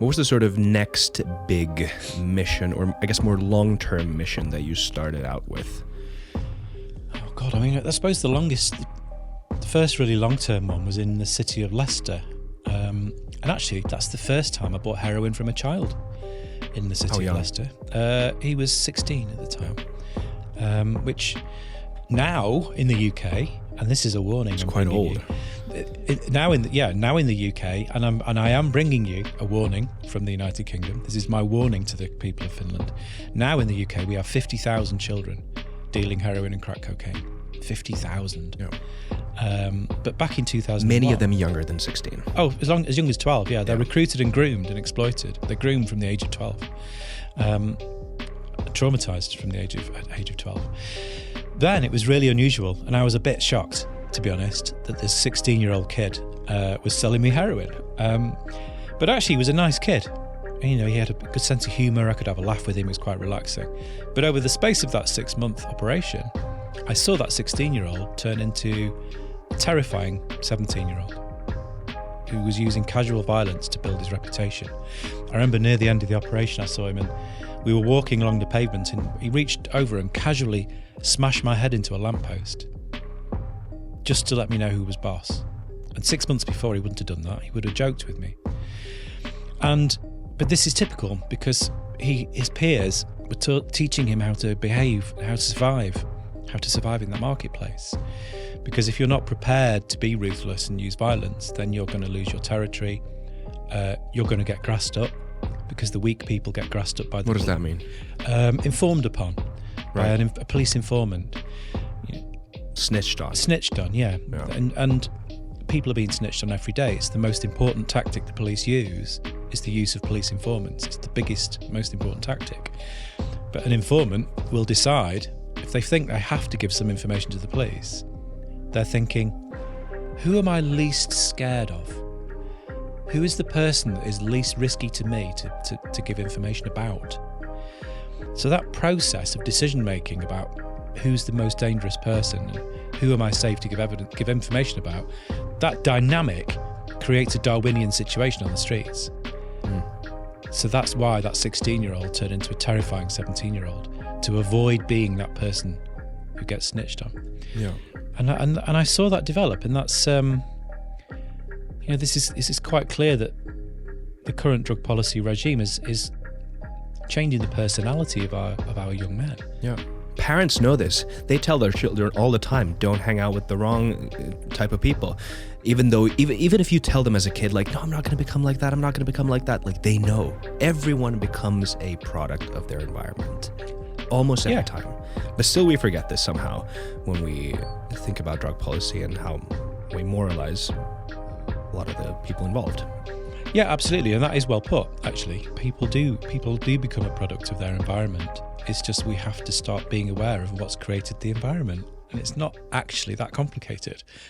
What was the sort of next big mission, or I guess more long-term mission that you started out with? Oh God, I mean, I suppose the first really long-term one was in the city of Leicester. And actually, that's the first time I bought heroin from a child in the city of Leicester. He was 16 at the time, which now in the UK, and this is a warning. It's quite old. Now in the UK, and I am bringing you a warning from the United Kingdom. This is my warning to the people of Finland. Now in the UK, we have 50,000 children dealing heroin and crack cocaine. 50,000. Yeah. But back in 2001, many of them younger than 16. Oh, as young as 12. Yeah, they're recruited and groomed and exploited. They're groomed from the age of 12, traumatized from the age of 12. Then it was really unusual, and I was a bit shocked, to be honest, that this 16-year-old kid was selling me heroin. But actually, he was a nice kid. You know, he had a good sense of humour. I could have a laugh with him. It was quite relaxing. But over the space of that 6-month operation, I saw that 16-year-old turn into a terrifying 17-year-old who was using casual violence to build his reputation. I remember near the end of the operation, I saw him, and we were walking along the pavement, and he reached over and casually smashed my head into a lamppost just to let me know who was boss. And 6 months before, he wouldn't have done that. He would have joked with me. But this is typical, because his peers were teaching him how to behave, how to survive in that marketplace. Because if you're not prepared to be ruthless and use violence, then you're going to lose your territory. You're going to get grassed up, because the weak people get grassed up by the... What does that mean? Informed upon by a police informant. Snitched on. Yeah. And people are being snitched on every day. It's the most important tactic the police use, is the use of police informants. It's the biggest, most important tactic. But an informant will decide, if they think they have to give some information to the police, they're thinking, who am I least scared of? Who is the person that is least risky to me to give information about? So that process of decision making about who's the most dangerous person and who am I safe to give information about, that dynamic creates a Darwinian situation on the streets. So that's why that 16-year-old turned into a terrifying 17-year-old, to avoid being that person who gets snitched on. Yeah. And I saw that develop, and that's this is quite clear that the current drug policy regime is changing the personality of our young men. Yeah. Parents know this. They tell their children all the time, don't hang out with the wrong type of people. Even if you tell them as a kid, like, no, I'm not going to become like that, I'm not going to become like that, like, they know. Everyone becomes a product of their environment. Almost every time. But still we forget this somehow when we think about drug policy and how we moralize a lot of the people involved. Yeah, absolutely. And that is well put, actually. People do become a product of their environment. It's just we have to start being aware of what's created the environment. And it's not actually that complicated.